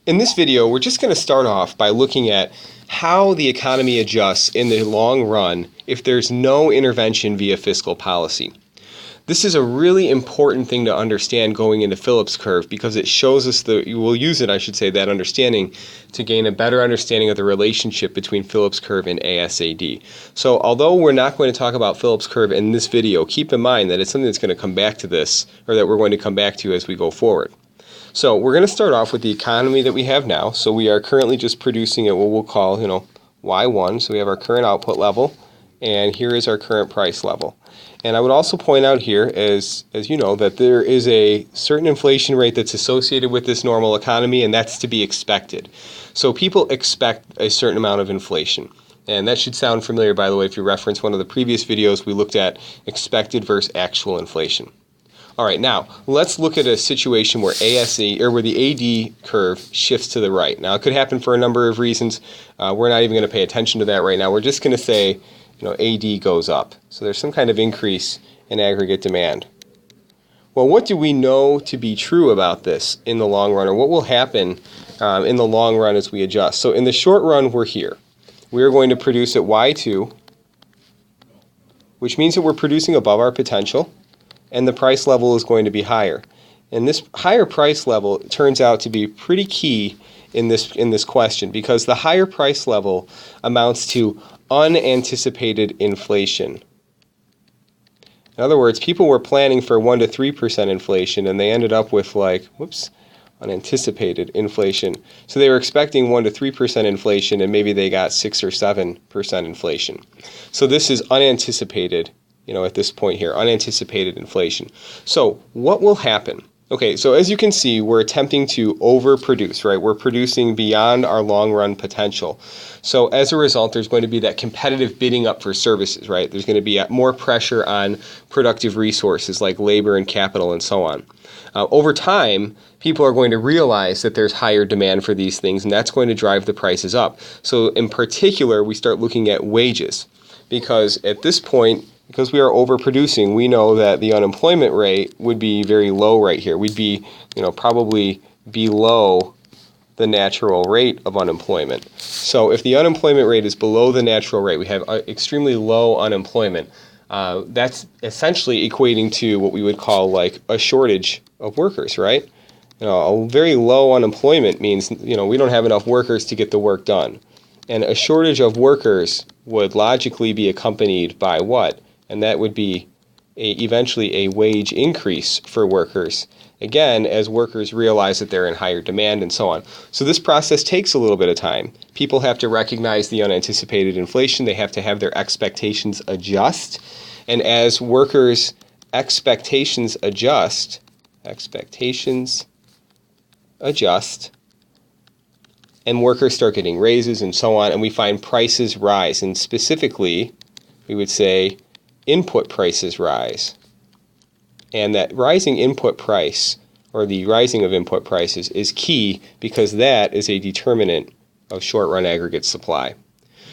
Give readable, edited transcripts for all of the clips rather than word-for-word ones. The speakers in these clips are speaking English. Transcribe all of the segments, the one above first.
In this video, we're just going to start off by looking at how the economy adjusts in the long run if there's no intervention via fiscal policy. This is a really important thing to understand going into Phillips curve because it shows us we'll use it, I should say, that understanding to gain a better understanding of the relationship between Phillips curve and ASAD. So although we're not going to talk about Phillips curve in this video, keep in mind that it's something that's going to come back to this, or that we're going to come back to as we go forward. So we're going to start off with the economy that we have now. So we are currently just producing at what we'll call, Y1. So we have our current output level, and here is our current price level. And I would also point out here, as you know, that there is a certain inflation rate that's associated with this normal economy, and that's to be expected. So people expect a certain amount of inflation. And that should sound familiar, by the way, if you reference one of the previous videos, we looked at expected versus actual inflation. All right, now let's look at a situation where where the AD curve shifts to the right. Now it could happen for a number of reasons. We're not even going to pay attention to that right now. We're just going to say, AD goes up. So there's some kind of increase in aggregate demand. Well, what do we know to be true about this in the long run, or what will happen in the long run as we adjust? So in the short run, we're here. We're going to produce at Y2, which means that we're producing above our potential, and the price level is going to be higher. And this higher price level turns out to be pretty key in this question, because the higher price level amounts to unanticipated inflation. In other words, people were planning for 1 to 3% inflation, and they ended up with unanticipated inflation. So they were expecting 1 to 3% inflation, and maybe they got 6 or 7% inflation. So this is unanticipated. At this point here, unanticipated inflation. So what will happen? Okay, so as you can see, we're attempting to overproduce, right? We're producing beyond our long-run potential. So as a result, there's going to be that competitive bidding up for services, right? There's going to be more pressure on productive resources like labor and capital and so on. Over time, people are going to realize that there's higher demand for these things, and that's going to drive the prices up. So in particular, we start looking at wages, because at this point, because we are overproducing, we know that the unemployment rate would be very low right here. We'd be, probably below the natural rate of unemployment. So if the unemployment rate is below the natural rate, we have extremely low unemployment. That's essentially equating to what we would call like a shortage of workers, right? A very low unemployment means, we don't have enough workers to get the work done. And a shortage of workers would logically be accompanied by what? And that would be eventually a wage increase for workers, again, as workers realize that they're in higher demand and so on. So this process takes a little bit of time. People have to recognize the unanticipated inflation. They have to have their expectations adjust. And as workers' expectations adjust, and workers start getting raises and so on, and we find prices rise. And specifically, we would say input prices rise. And that rising input price, or the rising of input prices, is key because that is a determinant of short-run aggregate supply.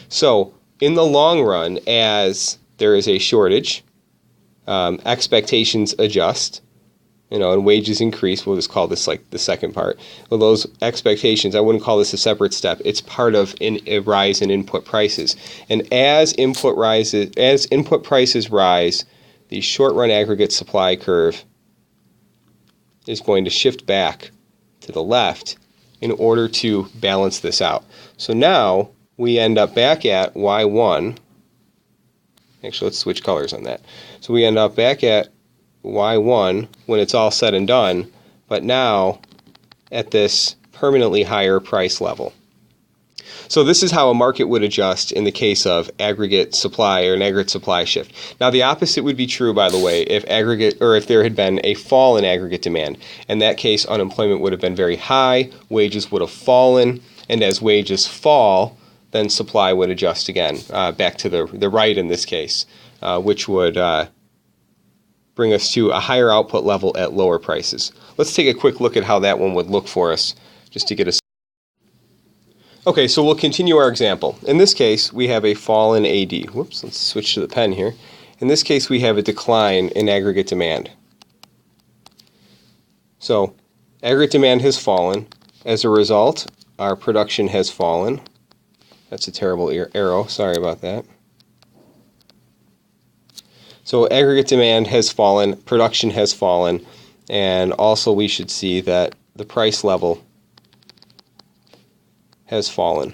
So in the long run, as there is a shortage, expectations adjust, and wages increase. We'll just call this like the second part. Well, those expectations, I wouldn't call this a separate step. It's part of a rise in input prices. And as input prices rise, the short-run aggregate supply curve is going to shift back to the left in order to balance this out. So now we end up back at Y1. Actually, let's switch colors on that. So we end up back at Y1 when it's all said and done, but now at this permanently higher price level. So this is how a market would adjust in the case of aggregate supply or an aggregate supply shift. Now the opposite would be true, by the way, if there had been a fall in aggregate demand. In that case, unemployment would have been very high, wages would have fallen, and as wages fall, then supply would adjust again, back to the right in this case, which would bring us to a higher output level at lower prices. Let's take a quick look at how that one would look for us, just to get a... Okay, so we'll continue our example. In this case, we have a fall in AD. Whoops, let's switch to the pen here. In this case, we have a decline in aggregate demand. So aggregate demand has fallen. As a result, our production has fallen. That's a terrible arrow, sorry about that. So aggregate demand has fallen, production has fallen, and also we should see that the price level has fallen.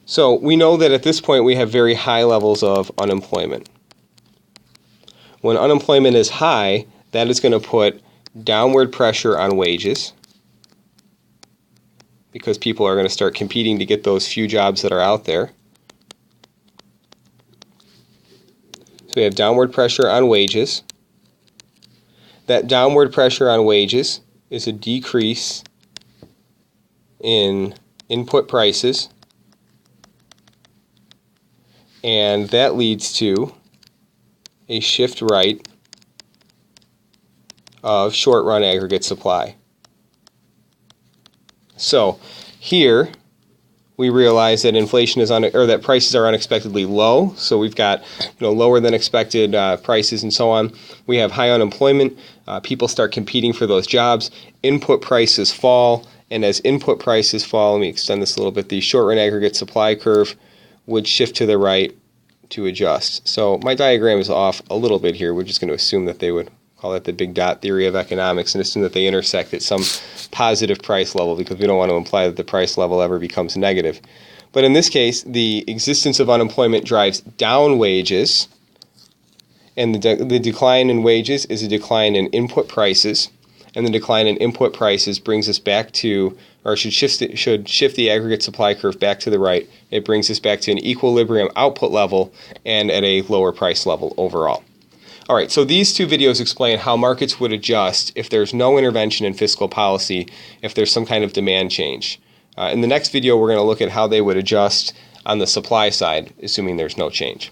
So we know that at this point we have very high levels of unemployment. When unemployment is high, that is going to put downward pressure on wages, because people are going to start competing to get those few jobs that are out there. So we have downward pressure on wages. That downward pressure on wages is a decrease in input prices, and that leads to a shift right of short-run aggregate supply. So here we realize that inflation is that prices are unexpectedly low. So we've got lower than expected prices and so on. We have high unemployment. People start competing for those jobs. Input prices fall, and as input prices fall, let me extend this a little bit. The short-run aggregate supply curve would shift to the right to adjust. So my diagram is off a little bit here. We're just going to assume that they would call that the big dot theory of economics and assume that they intersect at some positive price level, because we don't want to imply that the price level ever becomes negative. But in this case, the existence of unemployment drives down wages, and the decline in wages is a decline in input prices, and the decline in input prices brings us back to, or should shift the aggregate supply curve back to the right. It brings us back to an equilibrium output level and at a lower price level overall. All right, so these two videos explain how markets would adjust if there's no intervention in fiscal policy, if there's some kind of demand change. In the next video, we're going to look at how they would adjust on the supply side, assuming there's no change.